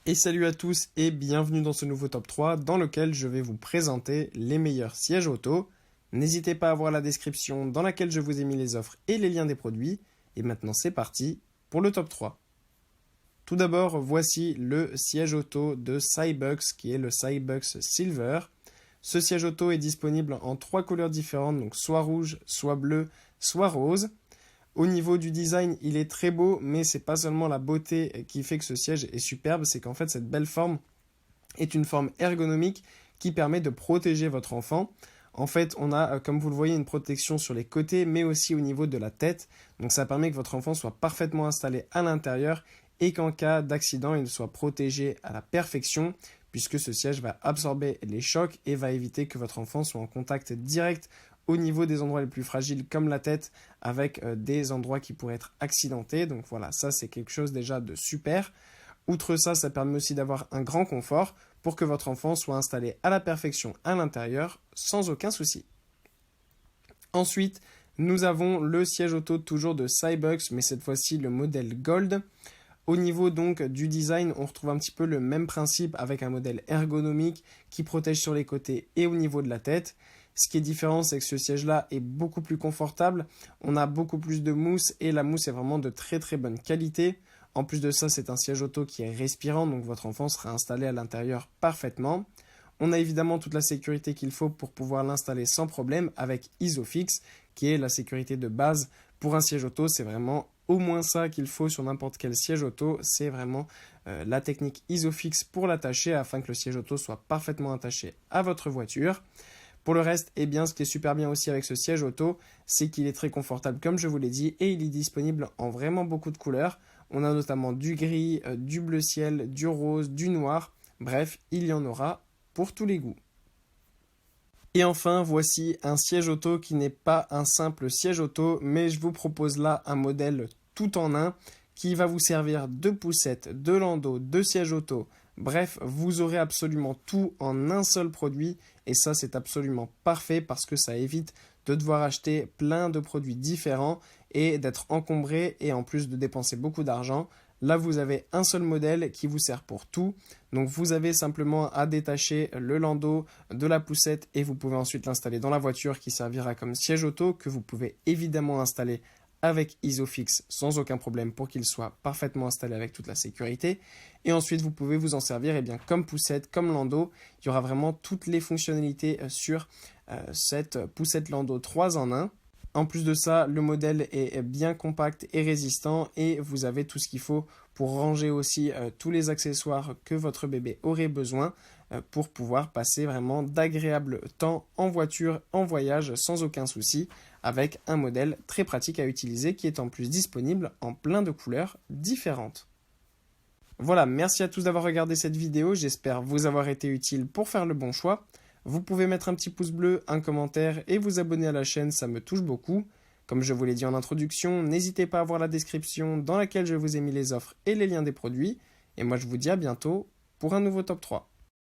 Et salut à tous et bienvenue dans ce nouveau top 3 dans lequel je vais vous présenter les meilleurs sièges auto. N'hésitez pas à voir la description dans laquelle je vous ai mis les offres et les liens des produits. Et maintenant c'est parti pour le top 3. Tout d'abord, voici le siège auto de Cybugs qui est le Cybugs Silver. Ce siège auto est disponible en 3 couleurs différentes, donc soit rouge, soit bleu, soit rose. Au niveau du design, il est très beau, mais c'est pas seulement la beauté qui fait que ce siège est superbe, c'est qu'en fait cette belle forme est une forme ergonomique qui permet de protéger votre enfant. En fait, on a, comme vous le voyez, une protection sur les côtés, mais aussi au niveau de la tête. Donc ça permet que votre enfant soit parfaitement installé à l'intérieur et qu'en cas d'accident, il soit protégé à la perfection, puisque ce siège va absorber les chocs et va éviter que votre enfant soit en contact direct au niveau des endroits les plus fragiles comme la tête avec des endroits qui pourraient être accidentés. Donc voilà, ça c'est quelque chose déjà de super. Outre ça, ça permet aussi d'avoir un grand confort pour que votre enfant soit installé à la perfection à l'intérieur sans aucun souci. Ensuite, nous avons le siège auto toujours de Cybugs, mais cette fois-ci le modèle Gold. Au niveau donc du design, on retrouve un petit peu le même principe avec un modèle ergonomique qui protège sur les côtés et au niveau de la tête. Ce qui est différent, c'est que ce siège-là est beaucoup plus confortable. On a beaucoup plus de mousse et la mousse est vraiment de très très bonne qualité. En plus de ça, c'est un siège auto qui est respirant, donc votre enfant sera installé à l'intérieur parfaitement. On a évidemment toute la sécurité qu'il faut pour pouvoir l'installer sans problème avec Isofix, qui est la sécurité de base pour un siège auto. C'est vraiment au moins ça qu'il faut sur n'importe quel siège auto. C'est vraiment la technique Isofix pour l'attacher afin que le siège auto soit parfaitement attaché à votre voiture. Pour le reste, eh bien, ce qui est super bien aussi avec ce siège auto, c'est qu'il est très confortable comme je vous l'ai dit et il est disponible en vraiment beaucoup de couleurs. On a notamment du gris, du bleu ciel, du rose, du noir. Bref, il y en aura pour tous les goûts. Et enfin, voici un siège auto qui n'est pas un simple siège auto, mais je vous propose là un modèle tout en un qui va vous servir de poussette, de landau, de siège auto. Bref, vous aurez absolument tout en un seul produit et ça c'est absolument parfait parce que ça évite de devoir acheter plein de produits différents et d'être encombré et en plus de dépenser beaucoup d'argent. Là, vous avez un seul modèle qui vous sert pour tout. Donc, vous avez simplement à détacher le landau de la poussette et vous pouvez ensuite l'installer dans la voiture qui servira comme siège auto que vous pouvez évidemment installer avec Isofix sans aucun problème pour qu'il soit parfaitement installé avec toute la sécurité. Et ensuite, vous pouvez vous en servir comme poussette, comme landau. Il y aura vraiment toutes les fonctionnalités sur cette poussette landau 3 en 1. En plus de ça, le modèle est bien compact et résistant et vous avez tout ce qu'il faut pour ranger aussi tous les accessoires que votre bébé aurait besoin pour pouvoir passer vraiment d'agréables temps en voiture, en voyage sans aucun souci avec un modèle très pratique à utiliser qui est en plus disponible en plein de couleurs différentes. Voilà, merci à tous d'avoir regardé cette vidéo, j'espère vous avoir été utile pour faire le bon choix. Vous pouvez mettre un petit pouce bleu, un commentaire et vous abonner à la chaîne, ça me touche beaucoup. Comme je vous l'ai dit en introduction, n'hésitez pas à voir la description dans laquelle je vous ai mis les offres et les liens des produits. Et moi je vous dis à bientôt pour un nouveau top 3.